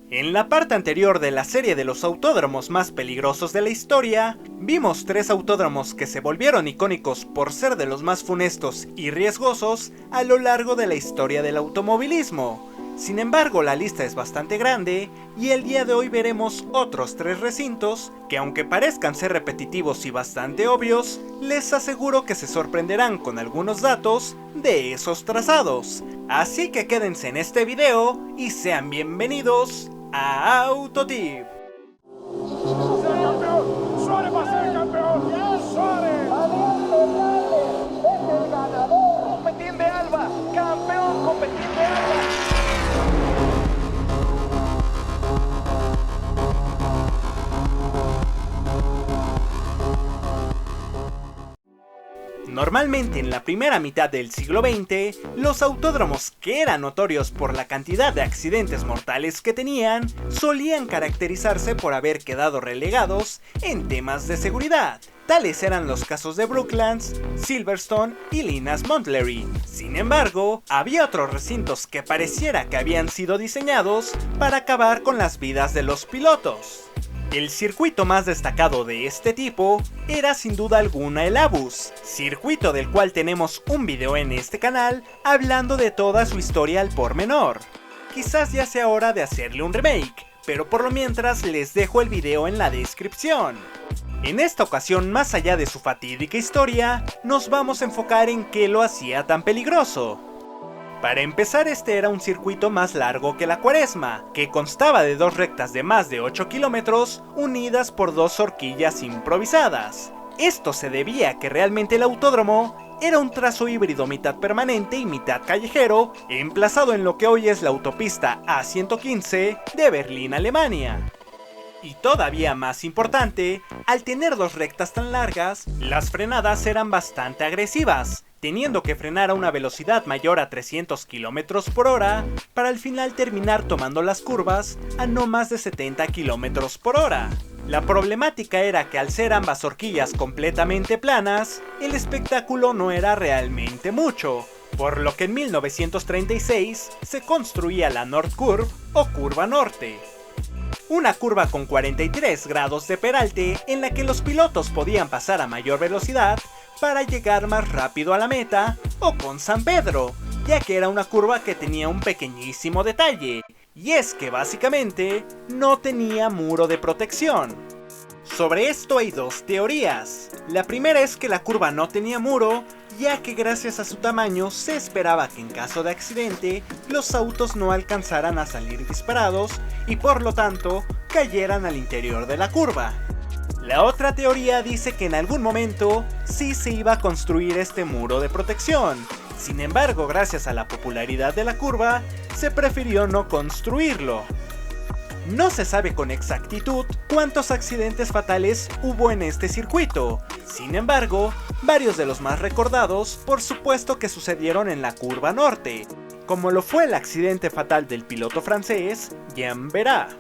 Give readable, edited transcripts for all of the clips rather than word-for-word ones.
En la parte anterior de la serie de los autódromos más peligrosos de la historia, vimos 3 autódromos que se volvieron icónicos por ser de los más funestos y riesgosos a lo largo de la historia del automovilismo. Sin embargo, la lista es bastante grande y el día de hoy veremos otros 3 recintos que, aunque parezcan ser repetitivos y bastante obvios, les aseguro que se sorprenderán con algunos datos de esos trazados. Así que quédense en este video y sean bienvenidos a Autotip. ¡Suárez va a ser campeón! ¡Suárez! ¡Es el ganador! ¡Competín de Alba! ¡Campeón Competín de Alba! Normalmente en la primera mitad del siglo XX, los autódromos, que eran notorios por la cantidad de accidentes mortales que tenían, solían caracterizarse por haber quedado relegados en temas de seguridad. Tales eran los casos de Brooklands, Silverstone y Linas Montlhéry. Sin embargo, había otros recintos que pareciera que habían sido diseñados para acabar con las vidas de los pilotos. El circuito más destacado de este tipo era sin duda alguna el Abus, circuito del cual tenemos un video en este canal hablando de toda su historia al pormenor. Quizás ya sea hora de hacerle un remake, pero por lo mientras les dejo el video en la descripción. En esta ocasión, más allá de su fatídica historia, nos vamos a enfocar en qué lo hacía tan peligroso. Para empezar, este era un circuito más largo que la Cuaresma, que constaba de 2 rectas de más de 8 kilómetros unidas por 2 horquillas improvisadas. Esto se debía a que realmente el autódromo era un trazo híbrido mitad permanente y mitad callejero, emplazado en lo que hoy es la autopista A115 de Berlín, Alemania. Y todavía más importante, al tener 2 rectas tan largas, las frenadas eran bastante agresivas, teniendo que frenar a una velocidad mayor a 300 km por hora para al final terminar tomando las curvas a no más de 70 km por hora. La problemática era que al ser ambas horquillas completamente planas, el espectáculo no era realmente mucho, por lo que en 1936 se construía la Nord Curve o curva norte. Una curva con 43 grados de peralte en la que los pilotos podían pasar a mayor velocidad para llegar más rápido a la meta o con San Pedro, ya que era una curva que tenía un pequeñísimo detalle, y es que básicamente no tenía muro de protección. Sobre esto hay 2 teorías. La primera es que la curva no tenía muro, ya que gracias a su tamaño se esperaba que en caso de accidente los autos no alcanzaran a salir disparados y por lo tanto cayeran al interior de la curva. La otra teoría dice que en algún momento sí se iba a construir este muro de protección. Sin embargo, gracias a la popularidad de la curva, se prefirió no construirlo. No se sabe con exactitud cuántos accidentes fatales hubo en este circuito. Sin embargo, varios de los más recordados, por supuesto que sucedieron en la curva norte, como lo fue el accidente fatal del piloto francés Jean Verat.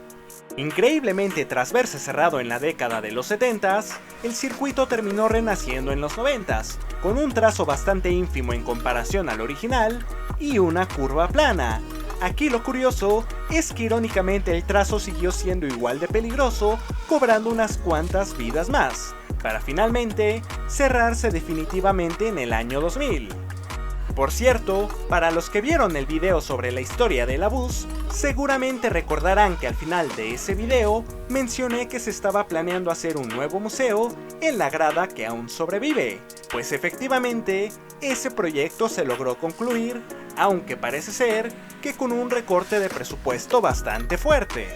Increíblemente, tras verse cerrado en la década de los 70s, el circuito terminó renaciendo en los 90s, con un trazo bastante ínfimo en comparación al original y una curva plana. Aquí lo curioso es que irónicamente el trazo siguió siendo igual de peligroso, cobrando unas cuantas vidas más, para finalmente cerrarse definitivamente en el año 2000. Por cierto, para los que vieron el video sobre la historia del Abus, seguramente recordarán que al final de ese video mencioné que se estaba planeando hacer un nuevo museo en la grada que aún sobrevive, pues efectivamente ese proyecto se logró concluir, aunque parece ser que con un recorte de presupuesto bastante fuerte.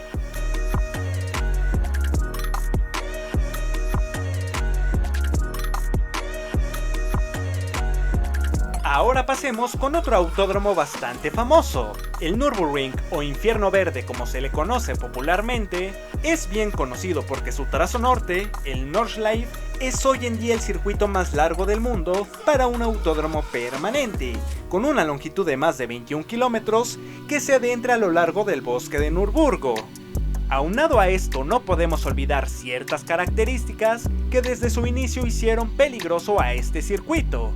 Ahora pasemos con otro autódromo bastante famoso. El Nürburgring, o Infierno Verde como se le conoce popularmente, es bien conocido porque su trazo norte, el Nordschleife, es hoy en día el circuito más largo del mundo para un autódromo permanente, con una longitud de más de 21 kilómetros que se adentra a lo largo del bosque de Nürburgo. Aunado a esto, no podemos olvidar ciertas características que desde su inicio hicieron peligroso a este circuito.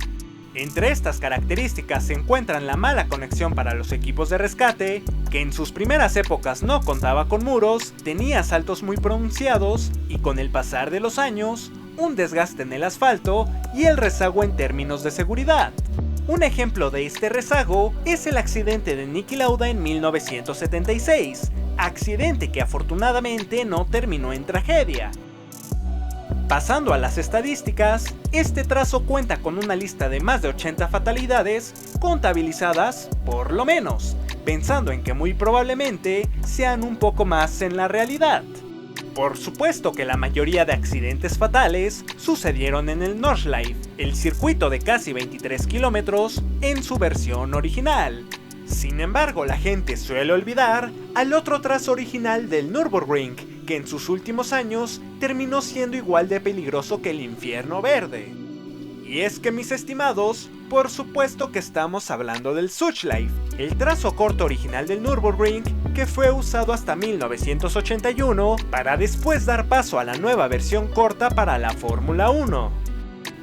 Entre estas características se encuentran la mala conexión para los equipos de rescate, que en sus primeras épocas no contaba con muros, tenía saltos muy pronunciados y con el pasar de los años, un desgaste en el asfalto y el rezago en términos de seguridad. Un ejemplo de este rezago es el accidente de Niki Lauda en 1976, accidente que afortunadamente no terminó en tragedia. Pasando a las estadísticas, este trazo cuenta con una lista de más de 80 fatalidades contabilizadas, por lo menos, pensando en que muy probablemente sean un poco más en la realidad. Por supuesto que la mayoría de accidentes fatales sucedieron en el Nordschleife, el circuito de casi 23 kilómetros en su versión original. Sin embargo, la gente suele olvidar al otro trazo original del Nürburgring, que en sus últimos años terminó siendo igual de peligroso que el Infierno Verde. Y es que, mis estimados, por supuesto que estamos hablando del Südschleife, el trazo corto original del Nürburgring que fue usado hasta 1981 para después dar paso a la nueva versión corta para la Fórmula 1.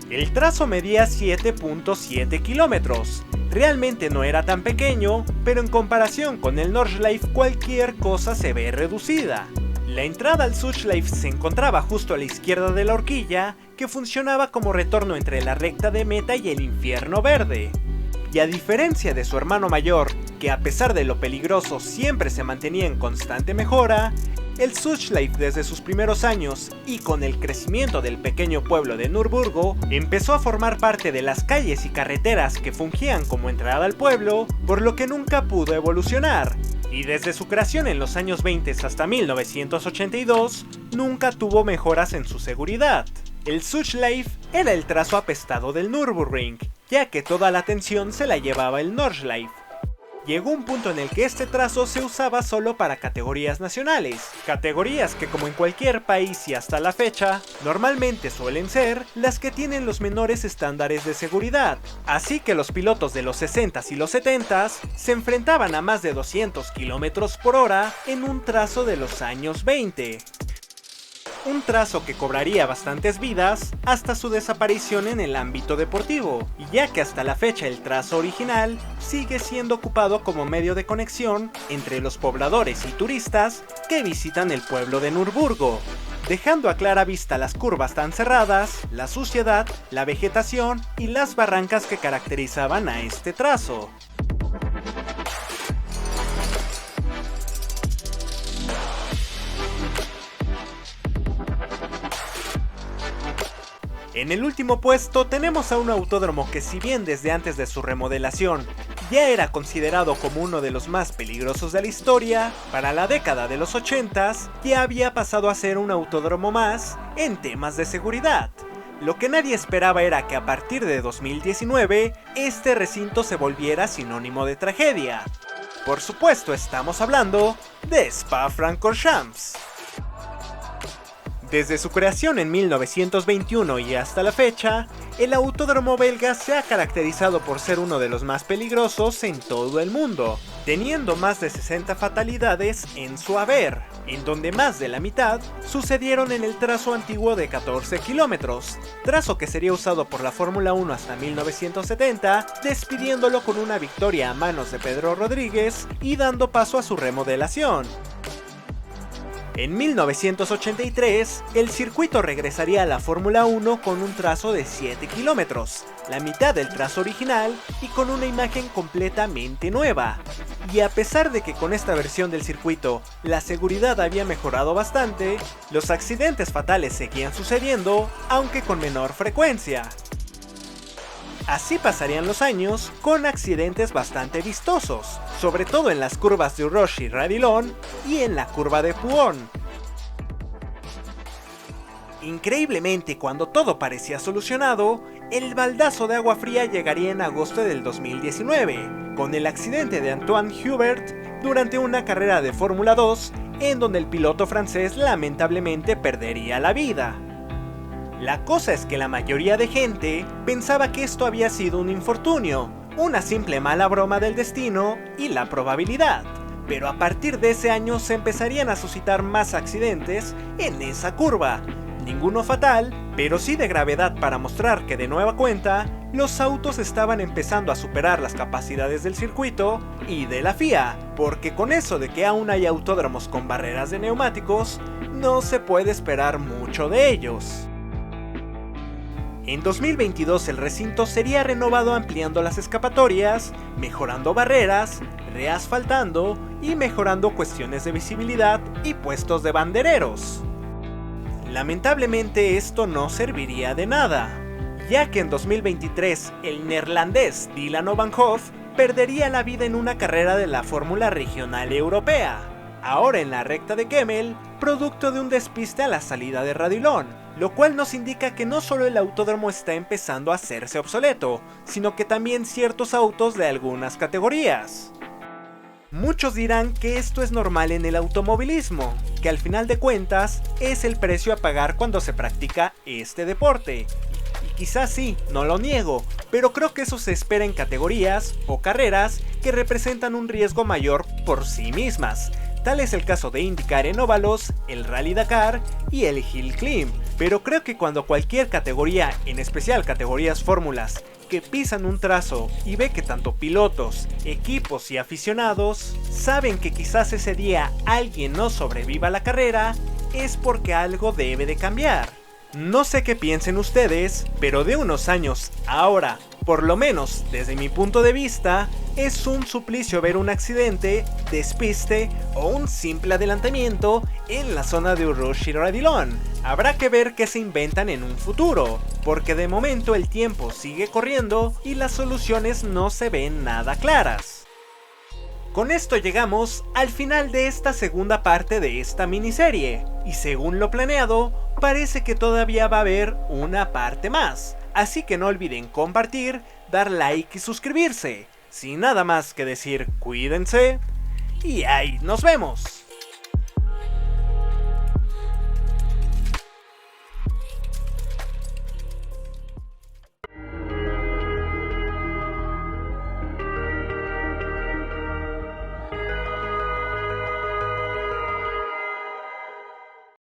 El trazo medía 7.7 kilómetros. Realmente no era tan pequeño, pero en comparación con el Nordschleife cualquier cosa se ve reducida. La entrada al Südschleife se encontraba justo a la izquierda de la horquilla, que funcionaba como retorno entre la recta de meta y el Infierno Verde. Y a diferencia de su hermano mayor, que a pesar de lo peligroso siempre se mantenía en constante mejora, el Südschleife desde sus primeros años y con el crecimiento del pequeño pueblo de Nurburgo empezó a formar parte de las calles y carreteras que fungían como entrada al pueblo, por lo que nunca pudo evolucionar. Y desde su creación en los años 20 hasta 1982, nunca tuvo mejoras en su seguridad. El Südschleife era el trazo apestado del Nürburgring, ya que toda la atención se la llevaba el Nordschleife. Llegó un punto en el que este trazo se usaba solo para categorías nacionales, categorías que como en cualquier país y hasta la fecha, normalmente suelen ser las que tienen los menores estándares de seguridad, así que los pilotos de los 60s y los 70s se enfrentaban a más de 200 km por hora en un trazo de los años 20. Un trazo que cobraría bastantes vidas hasta su desaparición en el ámbito deportivo, y ya que hasta la fecha el trazo original sigue siendo ocupado como medio de conexión entre los pobladores y turistas que visitan el pueblo de Nurburgo, dejando a clara vista las curvas tan cerradas, la suciedad, la vegetación y las barrancas que caracterizaban a este trazo. En el último puesto tenemos a un autódromo que, si bien desde antes de su remodelación ya era considerado como uno de los más peligrosos de la historia, para la década de los 80s ya había pasado a ser un autódromo más en temas de seguridad. Lo que nadie esperaba era que a partir de 2019 este recinto se volviera sinónimo de tragedia. Por supuesto, estamos hablando de Spa-Francorchamps. Desde su creación en 1921 y hasta la fecha, el autódromo belga se ha caracterizado por ser uno de los más peligrosos en todo el mundo, teniendo más de 60 fatalidades en su haber, en donde más de la mitad sucedieron en el trazo antiguo de 14 kilómetros, trazo que sería usado por la Fórmula 1 hasta 1970, despidiéndolo con una victoria a manos de Pedro Rodríguez y dando paso a su remodelación. En 1983, el circuito regresaría a la Fórmula 1 con un trazo de 7 kilómetros, la mitad del trazo original y con una imagen completamente nueva. Y a pesar de que con esta versión del circuito la seguridad había mejorado bastante, los accidentes fatales seguían sucediendo, aunque con menor frecuencia. Así pasarían los años con accidentes bastante vistosos, sobre todo en las curvas de Uroshi y Radilon y en la curva de Puón. Increíblemente, cuando todo parecía solucionado, el baldazo de agua fría llegaría en agosto del 2019, con el accidente de Antoine Hubert durante una carrera de Fórmula 2, en donde el piloto francés lamentablemente perdería la vida. La cosa es que la mayoría de gente pensaba que esto había sido un infortunio, una simple mala broma del destino y la probabilidad, pero a partir de ese año se empezarían a suscitar más accidentes en esa curva, ninguno fatal, pero sí de gravedad para mostrar que de nueva cuenta, los autos estaban empezando a superar las capacidades del circuito y de la FIA, porque con eso de que aún hay autódromos con barreras de neumáticos, no se puede esperar mucho de ellos. En 2022 el recinto sería renovado ampliando las escapatorias, mejorando barreras, reasfaltando y mejorando cuestiones de visibilidad y puestos de bandereros. Lamentablemente esto no serviría de nada, ya que en 2023 el neerlandés Dylan van 't Hoff perdería la vida en una carrera de la Fórmula Regional Europea, ahora en la recta de Kemmel, producto de un despiste a la salida de Radilon, lo cual nos indica que no solo el autódromo está empezando a hacerse obsoleto, sino que también ciertos autos de algunas categorías. Muchos dirán que esto es normal en el automovilismo, que al final de cuentas es el precio a pagar cuando se practica este deporte. Y quizás sí, no lo niego, pero creo que eso se espera en categorías o carreras que representan un riesgo mayor por sí mismas. Tal es el caso de IndyCar en óvalos, el Rally Dakar y el Hill Climb, pero creo que cuando cualquier categoría, en especial categorías fórmulas, que pisan un trazo y ve que tanto pilotos, equipos y aficionados saben que quizás ese día alguien no sobreviva a la carrera, es porque algo debe de cambiar. No sé qué piensen ustedes, pero de unos años a ahora, por lo menos desde mi punto de vista, es un suplicio ver un accidente, despiste o un simple adelantamiento en la zona de Rouge y Radilon. Habrá que ver qué se inventan en un futuro, porque de momento el tiempo sigue corriendo y las soluciones no se ven nada claras. Con esto llegamos al final de esta segunda parte de esta miniserie, y según lo planeado, parece que todavía va a haber una parte más, así que no olviden compartir, dar like y suscribirse. Sin nada más que decir, cuídense y ahí nos vemos.